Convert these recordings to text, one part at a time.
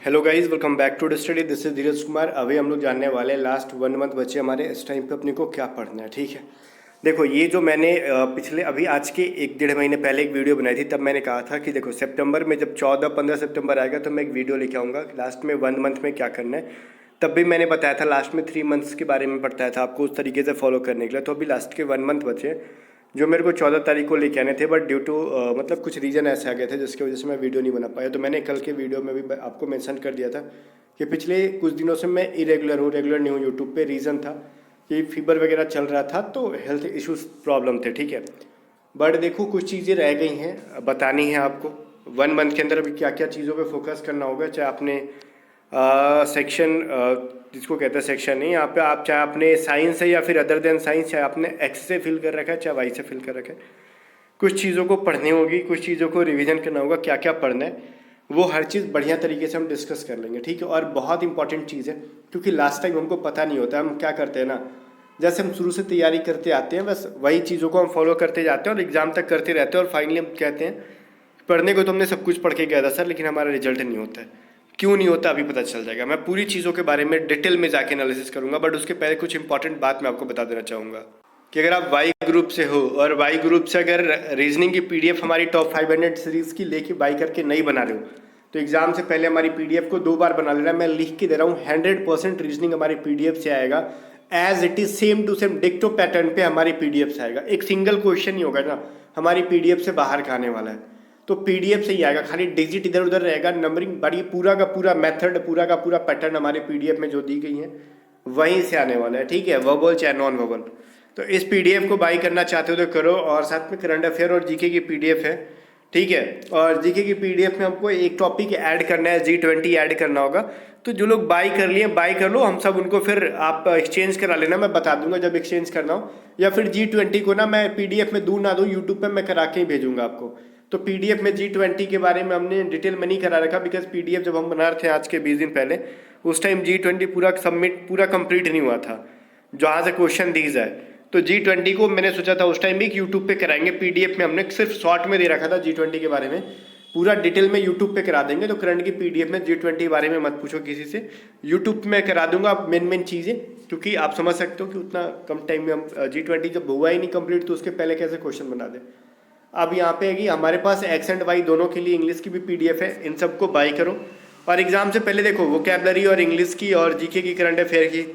Hello guys, welcome back to the study. This is Dheeraj Kumar. अभी हम लोग जानने वाले हैं लास्ट 1 मंथ बचे हमारे इस टाइम पे अपने को क्या पढ़ना है। ठीक है, देखो ये जो मैंने पिछले अभी आज के 1-1.5 महीने पहले एक वीडियो बनाई थी, तब मैंने कहा था कि देखो सितंबर में जब 14-15 सितंबर आएगा तो मैं एक वीडियो लेके आऊँगा लास्ट में 1 मंथ में क्या करना है। तब भी मैंने बताया था लास्ट में 3 मंथ्स के बारे में बताया था आपको उस तरीके से फॉलो करने के लिए। तो अभी लास्ट के 1 मंथ बचे हैं जो मेरे को 14 तारीख को लेके आने थे, बट ड्यू टू मतलब कुछ रीज़न ऐसे आ गए थे जिसकी वजह से मैं वीडियो नहीं बना पाया। तो मैंने कल के वीडियो में भी आपको मेंशन कर दिया था कि पिछले कुछ दिनों से मैं इरेगुलर हूँ, रेगुलर नहीं हूँ यूट्यूब पे। रीज़न था कि फीवर वगैरह चल रहा था तो हेल्थ इश्यूज प्रॉब्लम थे। ठीक है, बट देखो कुछ चीज़ें रह गई हैं बतानी है आपको। 1 मंथ के अंदर अभी क्या क्या चीज़ों पे फोकस करना होगा, चाहे आपने सेक्शन जिसको कहते हैं सेक्शन नहीं, यहाँ पे आप चाहे आपने साइंस है या फिर अदर देन साइंस, चाहे आपने एक्स से फिल कर रखा है चाहे वाई से फिल कर रखा है, कुछ चीज़ों को पढ़नी होगी, कुछ चीज़ों को रिवीजन करना होगा। क्या क्या पढ़ना है वो हर चीज़ बढ़िया तरीके से हम डिस्कस कर लेंगे। ठीक है, और बहुत इंपॉर्टेंट चीज़ है क्योंकि लास्ट टाइम हमको पता नहीं होता। हम क्या करते हैं ना, जैसे हम शुरू से तैयारी करते आते हैं बस वही चीज़ों को हम फॉलो करते जाते हैं और एग्ज़ाम तक करते रहते हैं और फाइनली हम कहते हैं पढ़ने को तो हमने सब कुछ पढ़ के गया था सर, लेकिन हमारा रिजल्ट नहीं होता है। क्यों नहीं होता अभी पता चल जाएगा। मैं पूरी चीज़ों के बारे में डिटेल में जाके एनालिसिस करूंगा, बट उसके पहले कुछ इंपॉर्टेंट बात मैं आपको बता देना चाहूँगा कि अगर आप वाई ग्रुप से हो और वाई ग्रुप से अगर रीजनिंग की पीडीएफ हमारी टॉप 500 सीरीज़ की लेके बाई करके नहीं बना रहे हो तो एग्जाम से पहले हमारी पीडीएफ को 2 बार बना लेना। मैं लिख के दे रहा हूँ 100% रीजनिंग हमारी पीडीएफ से आएगा, as it is same to same डिक्टो पैटर्न पे हमारी पीडीएफ से आएगा। एक सिंगल क्वेश्चन ही होगा ना हमारी पीडीएफ से बाहर का आने वाला है, तो पीडीएफ से ही आएगा। खाली डिजिट इधर उधर रहेगा, नंबरिंग बड़ी पूरा का पूरा मेथड, पूरा का पूरा पैटर्न हमारे पीडीएफ में जो दी गई है वहीं से आने वाला है। ठीक है, वर्बल चाहे नॉन वर्बल। तो इस पीडीएफ को बाई करना चाहते हो तो करो, और साथ में करंट अफेयर और जीके की पीडीएफ है। ठीक है, और जीके की पीडीएफ में हमको एक टॉपिक ऐड करना है, G20 ऐड करना होगा। तो जो लोग बाई कर लिए बाई कर लो, हम सब उनको फिर आप एक्सचेंज करा लेना, मैं बता दूंगा जब एक्सचेंज करना हो। या फिर G20 को ना मैं पीडीएफ में दूँ ना दूँ, यूट्यूब पे मैं करा के ही भेजूंगा आपको। तो पीडीएफ में G20 के बारे में हमने डिटेल में नहीं करा रखा, बिकॉज पीडीएफ जब हम बना रहे थे आज के 20 दिन पहले, उस टाइम G20 पूरा सबमिट पूरा कंप्लीट नहीं हुआ था जहाँ से क्वेश्चन दी जाए। तो G20 को मैंने सोचा था उस टाइम भी कि यूट्यूब पे कराएंगे। पीडीएफ में हमने सिर्फ शॉर्ट में दे रखा था G20 के बारे में, पूरा डिटेल में यूट्यूब पे करा देंगे। तो करंट की पीडीएफ में G20 के बारे में मत पूछो किसी से, यूट्यूब में करा दूंगा मेन मेन चीज़ें, क्योंकि आप समझ सकते हो कि उतना कम टाइम में हम G20 जब हुआ ही नहीं कंप्लीट तो उसके पहले कैसे क्वेश्चन बना दें। अब यहाँ पे है कि हमारे पास एक्स एंड वाई दोनों के लिए इंग्लिश की भी पीडीएफ है, इन सबको बाई करो। और एग्जाम से पहले देखो वोकैबलरी और इंग्लिश की और जीके की, करंट अफेयर की,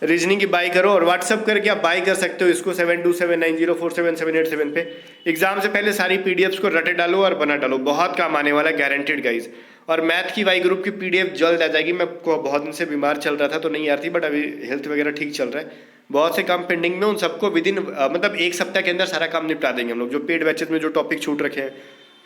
रीजनिंग की बाई करो। और व्हाट्सअप करके आप बाई कर सकते हो इसको 7279047787 पे। एग्जाम से पहले सारी पीडीएफ्स को रटे डालो और बना डालो, बहुत काम आने वाला है, गारंटेड गाइज। और मैथ की वाई ग्रुप की पीडीएफ जल्द आ जाएगी। मैं बहुत दिन से बीमार चल रहा था तो नहीं आ रही, बट अभी हेल्थ वगैरह ठीक चल रहा है। बहुत से काम पेंडिंग में, उन सबको विद इन मतलब 1 सप्ताह के अंदर सारा काम निपटा देंगे हम लोग। जो पेड बैचेस में जो टॉपिक छूट रखे हैं,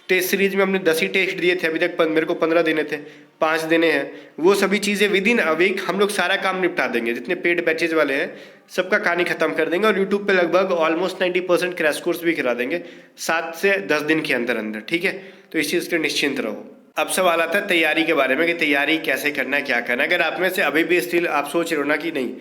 टेस्ट सीरीज में हमने 10 ही टेस्ट दिए थे अभी तक, मेरे को 15 देने थे, 5 देने हैं। वो सभी चीज़ें विद इन अ वीक हम लोग सारा काम निपटा देंगे। जितने पेड बैचेज वाले हैं सबका कहानी खत्म कर देंगे, और यूट्यूब पे लगभग ऑलमोस्ट 90% क्रैश कोर्स भी करा देंगे 7 से 10 दिन के अंदर अंदर। ठीक है, तो इस चीज़ के निश्चिंत रहो। अब सवाल आता है तैयारी के बारे में कि तैयारी कैसे करना है, क्या करना है। अगर आप में से अभी भी स्टिल आप सोच रहे हो ना कि नहीं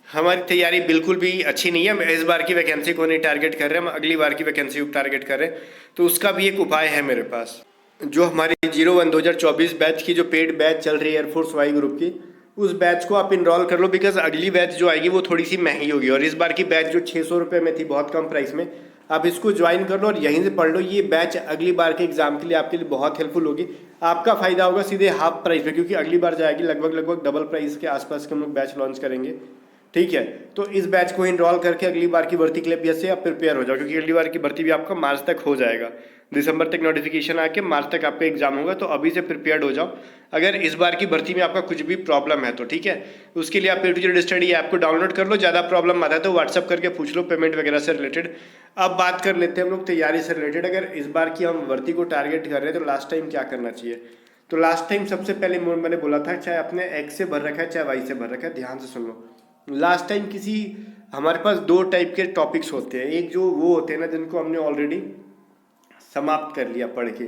हमारी तैयारी बिल्कुल भी अच्छी नहीं है, इस बार की वैकेंसी को नहीं टारगेट कर रहे, हम अगली बार की वैकेंसी को टारगेट कर रहे हैं, तो उसका भी एक उपाय है मेरे पास। जो हमारी 01-2024 बैच की जो पेड बैच चल रही है एयरफोर्स वाई ग्रुप की, उस बैच को आप इनरोल कर लो, बिकॉज अगली बैच जो आएगी वो थोड़ी सी महंगी होगी। और इस बार की बैच जो 600 रुपये में थी, बहुत कम प्राइस में, आप इसको ज्वाइन कर लो और यहीं से पढ़ लो। ये बैच अगली बार के एग्जाम के लिए आपके लिए बहुत हेल्पफुल होगी। आपका फायदा होगा सीधे हाफ प्राइस में, क्योंकि अगली बार जाएगी लगभग डबल प्राइस के आसपास के हम लोग बैच लॉन्च करेंगे। ठीक है, तो इस बैच को इनरोल करके अगली बार की भर्ती के लिए भी आप प्रिपेयर हो जाओ, क्योंकि अगली बार की भर्ती भी आपका मार्च तक हो जाएगा। दिसंबर तक नोटिफिकेशन आके मार्च तक आपका एग्जाम होगा, तो अभी से प्रिपेयर्ड हो जाओ अगर इस बार की भर्ती में आपका कुछ भी प्रॉब्लम है तो। ठीक है, उसके लिए आप A2Z स्टडी ऐप को डाउनलोड कर लो। ज़्यादा प्रॉब्लम आता है तो व्हाट्सअप करके पूछ लो पेमेंट वगैरह से रिलेटेड। अब बात कर लेते हैं हम लोग तैयारी से रिलेटेड। अगर इस बार की हम भर्ती को टारगेट कर रहे हैं तो लास्ट टाइम क्या करना चाहिए। तो लास्ट टाइम सबसे पहले मैंने बोला था, चाहे अपने एक्स से भर रखा है चाहे वाई से भर रखा है, ध्यान से सुन लो। लास्ट टाइम हमारे पास 2 टाइप के टॉपिक्स होते हैं। एक जो वो होते हैं ना जिनको हमने ऑलरेडी समाप्त कर लिया पढ़ के,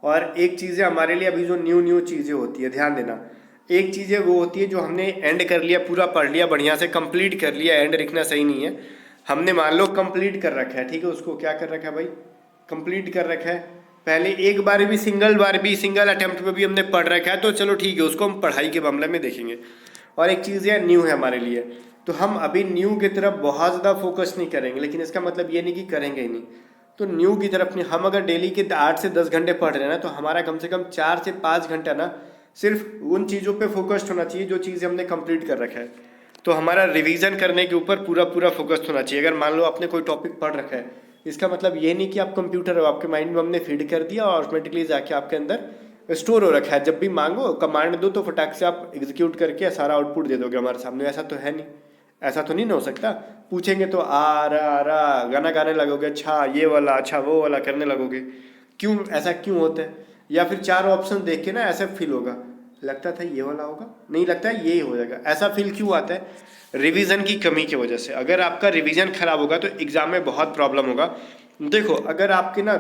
और एक चीज़ें हमारे लिए अभी जो न्यू चीज़ें होती है, ध्यान देना। एक चीज़ें वो होती है जो हमने एंड कर लिया, पूरा पढ़ लिया, बढ़िया से कंप्लीट कर लिया। एंड लिखना सही नहीं है, हमने मान लो कंप्लीट कर रखा है। ठीक है, उसको क्या कर रखा है भाई, कंप्लीट कर रखा है। पहले एक बार भी सिंगल अटेम्प्ट में भी हमने पढ़ रखा है, तो चलो ठीक है, उसको हम पढ़ाई के मामले में देखेंगे। और एक चीज़ है, न्यू है हमारे लिए, तो हम अभी न्यू की तरफ बहुत ज़्यादा फोकस नहीं करेंगे, लेकिन इसका मतलब ये नहीं कि करेंगे ही नहीं। तो न्यू की तरफ नहीं, हम अगर डेली के 8 से 10 घंटे पढ़ रहे हैं ना, तो हमारा कम से कम 4 से 5 घंटा ना सिर्फ उन चीज़ों पे फोकस्ड होना चाहिए जो चीज़ें हमने कंप्लीट कर रखा है। तो हमारा रिवीजन करने के ऊपर पूरा पूरा फोकस्ड होना चाहिए। अगर मान लो आपने कोई टॉपिक पढ़ रखा है, इसका मतलब ये नहीं कि आप कंप्यूटर हो, आपके माइंड में हमने फीड कर दिया और ऑटोमेटिकली जाके आपके अंदर स्टोर हो रखा है, जब भी मांगो कमांड दो तो फटाक से आप एग्जीक्यूट करके सारा आउटपुट दे दोगे हमारे सामने। ऐसा तो है नहीं, ऐसा तो नहीं ना हो सकता। पूछेंगे तो आ रा गाना गाने लगोगे, अच्छा ये वाला अच्छा वो वाला करने लगोगे। क्यों ऐसा क्यों होता है? या फिर 4 ऑप्शन देख के ना ऐसा फील होगा, लगता था ये वाला होगा, नहीं लगता है ये हो जाएगा। ऐसा फील क्यों आता है? रिवीजन की कमी की वजह से। अगर आपका रिवीजन खराब होगा तो एग्जाम में बहुत प्रॉब्लम होगा। देखो, अगर आपके ना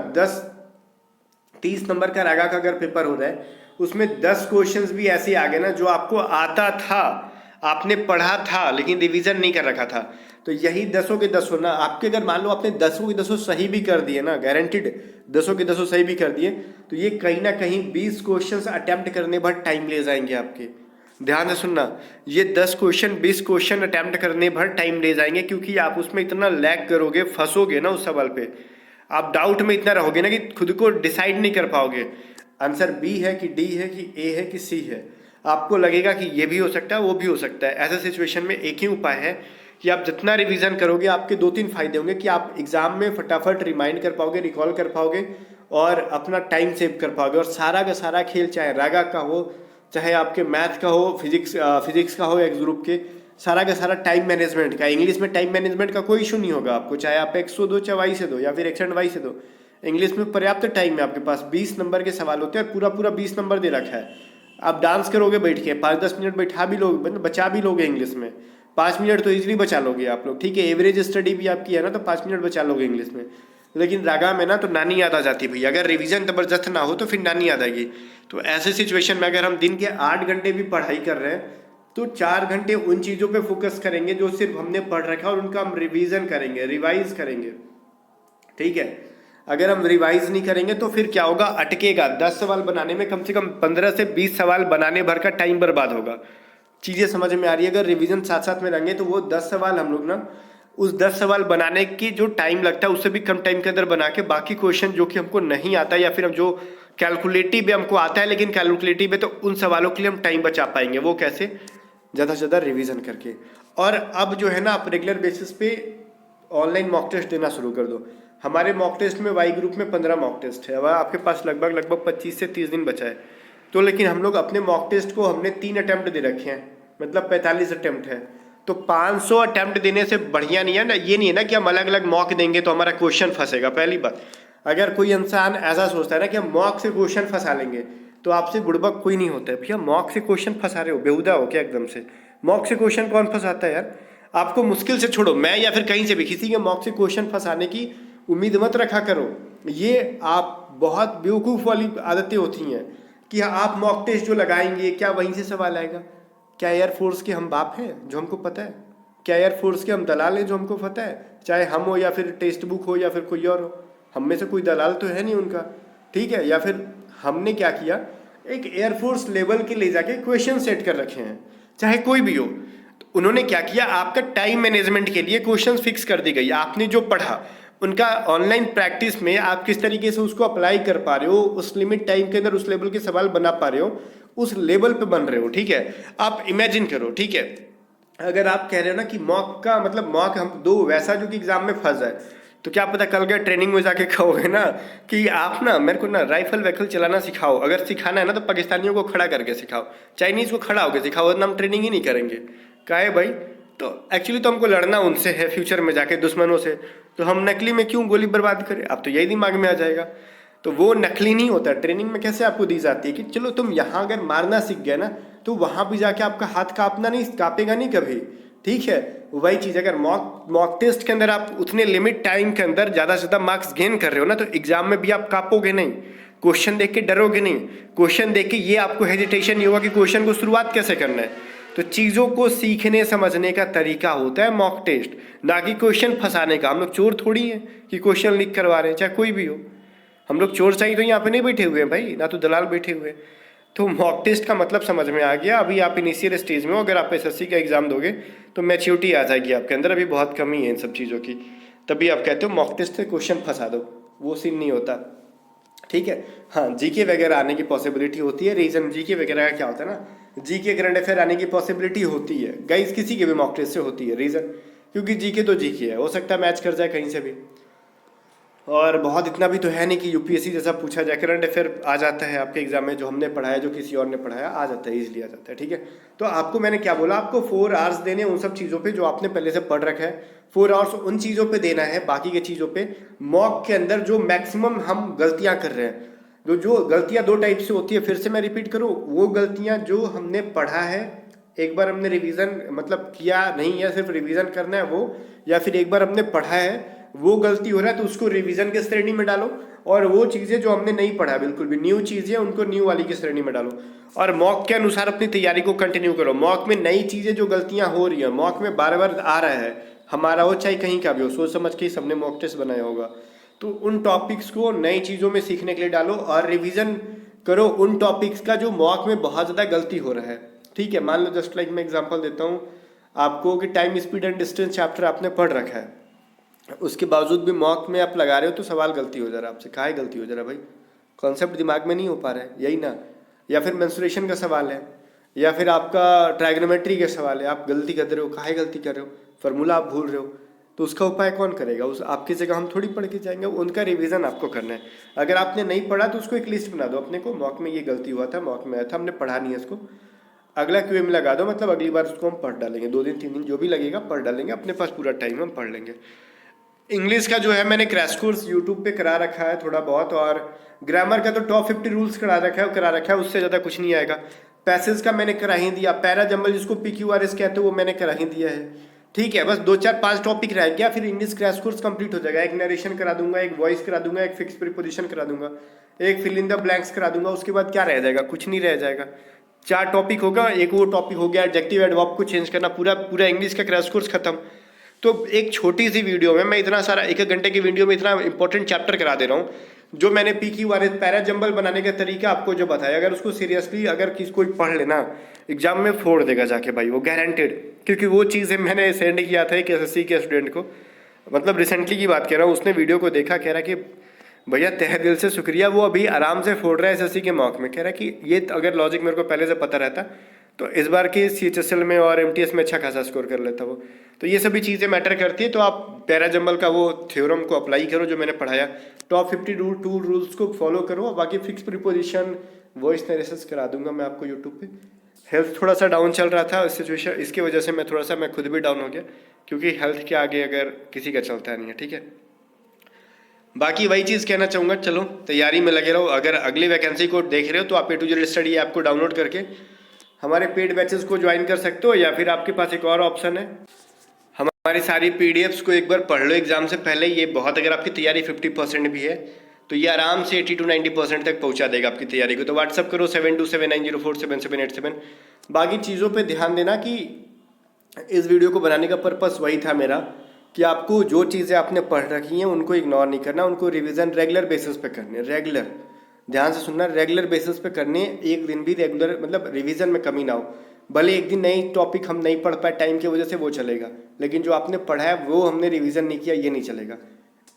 30 नंबर का रागा का अगर पेपर हो रहा है, उसमें 10 क्वेश्चंस भी ऐसे आ गए ना जो आपको आता था, आपने पढ़ा था लेकिन रिवीजन नहीं कर रखा था, तो यही 10 के 10 ना आपके, अगर मान लो आपने 10 के 10 सही भी कर दिए ना, गारंटीड 10 के 10 सही भी कर दिए, तो ये कहीं ना कहीं 20 क्वेश्चंस अटेम्प्ट करने भर टाइम ले जाएंगे आपके। ध्यान से सुनना, ये 10 क्वेश्चन 20 क्वेश्चन अटेम्प्ट करने भर टाइम ले जाएंगे, क्योंकि आप उसमें इतना लैग करोगे, फंसोगे ना उस सवाल पे, आप डाउट में इतना रहोगे ना कि खुद को डिसाइड नहीं कर पाओगे आंसर बी है कि डी है कि ए है कि सी है। आपको लगेगा कि ये भी हो सकता है वो भी हो सकता है। ऐसे सिचुएशन में एक ही उपाय है कि आप जितना रिवीजन करोगे, आपके 2-3 फायदे होंगे कि आप एग्जाम में फटाफट रिमाइंड कर पाओगे, रिकॉल कर पाओगे और अपना टाइम सेव कर पाओगे। और सारा का सारा खेल, चाहे रागा का हो, चाहे आपके मैथ का हो, फिजिक्स का हो या ग्रुप के, सारा का सारा टाइम मैनेजमेंट का। इंग्लिश में टाइम मैनेजमेंट का कोई इशू नहीं होगा आपको, चाहे आप एक्स दो, चाहे वाई से दो, या फिर एक्स एंड वाई से दो। इंग्लिश में पर्याप्त टाइम है आपके पास, 20 नंबर के सवाल होते हैं, पूरा पूरा 20 नंबर दे रखा है। आप डांस करोगे बैठ के, 5-10 मिनट बैठा भी लोगे, मतलब बचा भी लोगे इंग्लिश में, 5 मिनट तो इजीली बचा लोगे आप लोग। ठीक है, एवरेज स्टडी भी आपकी है ना, तो 5 मिनट बचा लोगे इंग्लिश में। लेकिन रागा में ना तो नानी याद आ जाती है भैया, अगर रिवीजन जबरदस्त ना हो तो फिर नानी याद आएगी। तो ऐसे सिचुएशन में अगर हम दिन के 8 घंटे भी पढ़ाई कर रहे हैं, तो 4 घंटे उन चीज़ों पे फोकस करेंगे जो सिर्फ हमने पढ़ रखा है, और उनका हम रिवीजन करेंगे, रिवाइज करेंगे। ठीक है, अगर हम रिवाइज नहीं करेंगे तो फिर क्या होगा, अटकेगा। 10 सवाल बनाने में कम से कम 15 से 20 सवाल बनाने भर का टाइम बर्बाद होगा। चीज़ें समझ में आ रही है? अगर रिवीजन साथ साथ में रहेंगे तो वो 10 सवाल हम लोग ना, उस 10 सवाल बनाने की जो टाइम लगता है उससे भी कम टाइम के अंदर बना के, बाकी क्वेश्चन जो कि हमको नहीं आता या फिर हम जो कैलकुलेटिव भी हमको आता है लेकिन कैलकुलेटिव है, तो उन सवालों के लिए हम टाइम बचा पाएंगे। वो कैसे? ज़्यादा से ज़्यादा रिवीजन करके। और अब जो है ना, आप रेगुलर बेसिस पे ऑनलाइन मॉक टेस्ट देना शुरू कर दो। हमारे मॉक टेस्ट में वाई ग्रुप में 15 मॉक टेस्ट है, वह आपके पास लगभग 25 से 30 दिन बचा है। तो लेकिन हम लोग अपने मॉक टेस्ट को हमने 3 अटैम्प्ट दे रखे हैं, मतलब 45 अटैम्प्ट है। तो 500 अटैम्प्ट देने से बढ़िया नहीं है ना, ये नहीं है ना कि हम अलग अलग मॉक देंगे तो हमारा क्वेश्चन फंसेगा। पहली बात, अगर कोई इंसान ऐसा सोचता है ना कि हम मॉक से क्वेश्चन फंसा लेंगे, तो आपसे बुड़बक कोई नहीं होता है। भैया मॉक से क्वेश्चन फंसा रहे हो, बेहुदा हो क्या एकदम से? मॉक से क्वेश्चन कौन फंसाता है यार? आपको मुश्किल से छोड़ो, मैं या फिर कहीं से भी किसी के मॉक से क्वेश्चन फंसाने की उम्मीद मत रखा करो। ये आप बहुत बेवकूफ़ वाली आदतें होती हैं कि आप मॉक टेस्ट जो लगाएंगे, क्या वहीं से सवाल आएगा? क्या एयरफोर्स के हम बाप हैं जो हमको पता है? क्या एयरफोर्स के हम दलाल हैं जो हमको पता है? चाहे हम हो या फिर टेक्स्ट बुक हो या फिर कोई और हो, हम में से कोई दलाल तो है नहीं उनका। ठीक है, या फिर हमने क्या किया, एक एयरफोर्स लेवल के ले जाके क्वेश्चन सेट कर रखे हैं, चाहे कोई भी हो। तो उन्होंने क्या किया, आपका टाइम मैनेजमेंट के लिए क्वेश्चन फिक्स कर दी गई। आपने जो पढ़ा, उनका ऑनलाइन प्रैक्टिस में आप किस तरीके से उसको अप्लाई कर पा रहे हो, उस लिमिट टाइम के अंदर उस लेवल के सवाल बना पा रहे हो, उस लेवल पे बन रहे हो। ठीक है, आप इमेजिन करो। ठीक है, अगर आप कह रहे हो ना कि मॉक का मतलब मॉक हम दो वैसा जो कि एग्जाम में फंस जाए, तो क्या पता कल के ट्रेनिंग में जाके कहोगे ना कि आप ना मेरे को ना राइफल वैफल चलाना सिखाओ। अगर सिखाना है ना तो पाकिस्तानियों को खड़ा करके सिखाओ, चाइनीज़ को खड़ा होकर सिखाओ, वरना हम ट्रेनिंग ही नहीं करेंगे। क्या है भाई? तो एक्चुअली तो हमको लड़ना उनसे है फ्यूचर में जाके, दुश्मनों से। तो हम नकली में क्यों गोली बर्बाद करें? अब तो यही दिमाग में आ जाएगा। तो वो नकली नहीं होता। ट्रेनिंग में कैसे आपको दी जाती है कि चलो तुम यहाँ अगर मारना सीख गए ना, तो वहाँ भी जाके आपका हाथ कांपेगा नहीं कभी। ठीक है, वही चीज़ अगर मॉक टेस्ट के अंदर आप उतने लिमिट टाइम के अंदर ज़्यादा से ज़्यादा मार्क्स गेन कर रहे हो ना, तो एग्जाम में भी आप कांपोगे नहीं, क्वेश्चन देख के डरोगे नहीं, क्वेश्चन देख के ये आपको हेजिटेशन नहीं होगा कि क्वेश्चन को शुरुआत कैसे करना है। तो चीज़ों को सीखने समझने का तरीका होता है मॉक टेस्ट, ना कि क्वेश्चन फंसाने का। हम लोग चोर थोड़ी हैं कि क्वेश्चन लीक करवा रहे हैं, चाहे कोई भी हो। हम लोग चोर चाहिए तो यहाँ पे नहीं बैठे हुए हैं भाई, ना तो दलाल बैठे हुए हैं। तो मॉक टेस्ट का मतलब समझ में आ गया। अभी आप इनिशियल स्टेज में हो, अगर आप एसएससी का एग्जाम दोगे तो मैच्योरिटी आ जाएगी आपके अंदर, अभी बहुत कमी है इन सब चीज़ों की। तभी आप कहते हो मॉक टेस्ट से क्वेश्चन फंसा दो, वो सीन नहीं होता, ठीक है। हाँ, जीके वगैरह आने की पॉसिबिलिटी होती है। रीजन जीके वगैरह का क्या होता है ना, जीके करंट अफेयर आने की पॉसिबिलिटी होती है गाइस, किसी के भी मॉक टेस्ट से होती है। रीजन क्योंकि जीके तो जीके है, हो सकता है मैच कर जाए कहीं से भी, और बहुत इतना भी तो है नहीं कि यूपीएससी जैसा पूछा जाए। करंट अफेयर आ जाता है आपके एग्जाम में, जो हमने पढ़ाया जो किसी और ने पढ़ाया आ जाता है, इजीली आ जाता है, ठीक है। तो आपको मैंने क्या बोला, आपको 4 आवर्स देने उन सब चीज़ों पे जो आपने पहले से पढ़ रखा है। 4 आवर्स उन चीज़ों पे देना है, बाकी के चीज़ों पे मॉक के अंदर जो मैक्सिमम हम गलतियाँ कर रहे हैं, जो गलतियाँ 2 टाइप से होती है, फिर से मैं रिपीट करूँ, वो गलतियाँ जो हमने पढ़ा है, एक बार हमने रिवीजन मतलब किया नहीं है, सिर्फ रिवीजन करना है वो, या फिर एक बार हमने पढ़ा है वो गलती हो रहा है तो उसको रिवीजन के श्रेणी में डालो, और वो चीज़ें जो हमने नहीं पढ़ा बिल्कुल भी न्यू चीज़ें उनको न्यू वाली की श्रेणी में डालो, और मॉक के अनुसार अपनी तैयारी को कंटिन्यू करो। मॉक में नई चीज़ें जो गलतियां हो रही हैं, मॉक में बार बार आ रहा है, हमारा हो चाहे कहीं का भी हो, सोच समझ के ही सबने मॉक टेस्ट बनाया होगा, तो उन टॉपिक्स को नई चीज़ों में सीखने के लिए डालो और रिविजन करो उन टॉपिक्स का जो मॉक में बहुत ज़्यादा गलती हो रहा है, ठीक है। मान लो जस्ट लाइक मैं एग्जांपल देता हूँ आपको कि time speed and distance chapter आपने पढ़ रखा है, उसके बावजूद भी मॉक में आप लगा रहे हो तो सवाल गलती हो जा रहा है आपसे। काहे गलती हो जा रहा है भाई, कॉन्सेप्ट दिमाग में नहीं हो पा रहा है, यही ना। या फिर मेंस्ट्रुएशन का सवाल है, या फिर आपका ट्राइगोनोमेट्री का सवाल है, आप गलती कर रहे हो, काहे गलती कर रहे हो, फार्मूला आप भूल रहे हो, तो उसका उपाय कौन करेगा, उस आपकी जगह हम थोड़ी पढ़ के जाएंगे, उनका रिवीजन आपको करना है। अगर आपने नहीं पढ़ा तो उसको एक लिस्ट बना दो अपने को, मॉक में ये गलती हुआ था, मॉक में आया था, हमने पढ़ा नहीं है इसको, अगला क्यूए में लगा दो, मतलब अगली बार उसको हम पढ़ डालेंगे, 2 दिन 3 दिन जो भी लगेगा पढ़ डालेंगे, अपने पास पूरा टाइम हम पढ़ लेंगे। इंग्लिश का जो है मैंने क्रैश कोर्स यूट्यूब पे करा रखा है थोड़ा बहुत, और ग्रामर का तो टॉप 50 रूल्स करा रखा है, उससे ज़्यादा कुछ नहीं आएगा। पैसेज का मैंने करा ही दिया, पैरा जंबल जिसको PQRS कहते हैं वो मैंने करा ही दिया है, ठीक है। बस 2 4 5 टॉपिक रह गया, फिर इंग्लिश क्रैश कोर्स कंप्लीट हो जाएगा। एक नरेशन करा दूंगा, एक वॉइस करा दूंगा, एक फिक्स प्रीपोजिशन करा दूंगा, एक फिल इन द ब्लैंक्स करा दूंगा, उसके बाद क्या रह जाएगा, कुछ नहीं रह जाएगा। 4 टॉपिक होगा, एक वो टॉपिक हो गया एडजेक्टिव एडवर्ब को चेंज करना, पूरा पूरा इंग्लिश का क्रैश कोर्स खत्म। तो एक छोटी सी वीडियो में मैं इतना सारा 1 घंटे की वीडियो में इतना इंपॉर्टेंट चैप्टर करा दे रहा हूँ, जो मैंने PQRS पैरा जंबल बनाने का तरीका आपको जो बताया, अगर उसको सीरियसली अगर किसी कोई पढ़ लेना एग्जाम में फोड़ देगा जाके भाई, वो गारंटेड। क्योंकि वो चीज़ें मैंने सेंड किया था एक SSC के स्टूडेंट को, मतलब रिसेंटली की बात कह रहा हूँ, उसने वीडियो को देखा, कह रहा कि भैया तहे दिल से शुक्रिया, वो अभी आराम से फोड़ रहा है SSC के मॉक में। कह रहा कि ये अगर लॉजिक मेरे को पहले से पता रहता तो इस बार की CHSL में और MTS में अच्छा खासा स्कोर कर लेता वो। तो ये सभी चीज़ें मैटर करती है। तो आप पैरा जंबल का वो थ्योरम को अप्लाई करो जो मैंने पढ़ाया, टॉप 50 रूल्स को फॉलो करो, बाकी फिक्स प्रीपोजिशन वॉइस नरेशंस करा दूंगा मैं आपको यूट्यूब पे। हेल्थ थोड़ा सा डाउन चल रहा था सिचुएशन, इसकी वजह से मैं खुद भी डाउन हो गया, क्योंकि हेल्थ के आगे अगर किसी का चलता नहीं है, ठीक है। बाकी वही चीज़ कहना चाहूँगा, चलो तैयारी में लगे रहो। अगर अगली वैकेंसी को देख रहे हो तो आप A to Z study app को डाउनलोड करके हमारे पेड बैचेस को ज्वाइन कर सकते हो, या फिर आपके पास एक और ऑप्शन है, हमारी सारी PDFs को एक बार पढ़ लो एग्जाम से पहले। ये बहुत, अगर आपकी तैयारी 50% भी है तो ये आराम से 80 to 90% तक पहुंचा देगा आपकी तैयारी को। तो व्हाट्सअप करो 7279047777। बाकी चीज़ों पे ध्यान देना कि इस वीडियो को बनाने का पर्पस वही था मेरा कि आपको जो चीज़ें आपने पढ़ रखी हैं उनको इग्नोर नहीं करना, उनको रिवीजन रेगुलर बेसिस पे करने, रेगुलर, ध्यान से सुनना, रेगुलर बेसिस पे करने। एक दिन भी रेगुलर मतलब रिवीजन में कमी ना हो। भले एक दिन नई टॉपिक हम नहीं पढ़ पाए टाइम की वजह से, वो चलेगा, लेकिन जो आपने पढ़ा है वो हमने रिवीजन नहीं किया, ये नहीं चलेगा।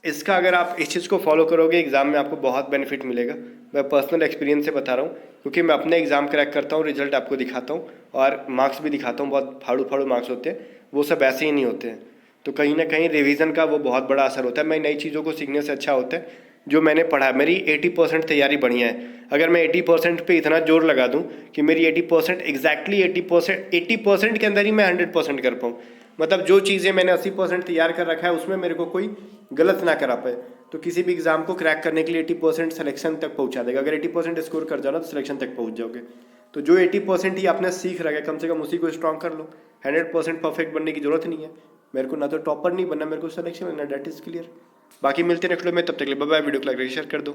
इसका अगर आप इस चीज़ को फॉलो करोगे एग्जाम में आपको बहुत बेनिफिट मिलेगा। मैं पर्सनल एक्सपीरियंस से बता रहा हूँ, क्योंकि मैं अपने एग्जाम क्रैक करता हूँ, रिजल्ट आपको दिखाता हूँ और मार्क्स भी दिखाता हूँ। बहुत फाड़ू मार्क्स होते हैं, वो सब ऐसे ही नहीं होते हैं। तो कहीं ना कहीं रिवीजन का वो बहुत बड़ा असर होता है। मैं नई चीज़ों को सीखने से अच्छा होता है जो मैंने पढ़ा। मेरी 80% तैयारी बढ़िया है। अगर मैं 80% पे इतना जोर लगा दूं कि मेरी 80% एग्जैक्टली 80% के अंदर ही मैं 100% कर पाऊँ, मतलब जो चीज़ें मैंने 80% तैयार कर रखा है उसमें मेरे को कोई गलत ना करा पाए, तो किसी भी एग्जाम को क्रैक करने के लिए 80% सिलेक्शन तक पहुंचा देगा। अगर 80% स्कोर कर जाओ ना तो सिलेक्शन तक पहुंच जाओगे। तो जो 80% ही आपने सीख रखा है कम से कम उसी को स्ट्रॉन्ग कर लो। 100% परफेक्ट बनने की जरूरत नहीं है। मेरे को ना तो टॉपर नहीं बनना, मेरे को सिलेक्शन लेना, डेट इज क्लियर। बाकी मिलते हैं नेक्स्ट वीडियो में, तब तक के लिए बाय बाय। वीडियो को लाइक शेयर कर दो।